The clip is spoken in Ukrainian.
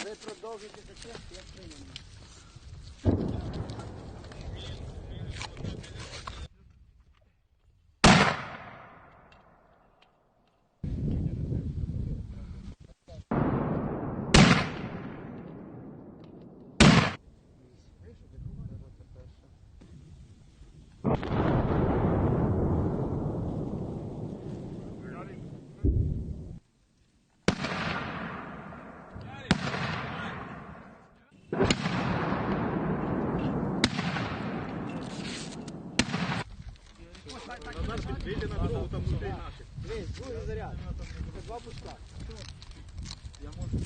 Ви продовжуєте таке, я прийму. Вийди на дорогу, там людей наших. Дивись, другий заряд. Це два пуска. Я можу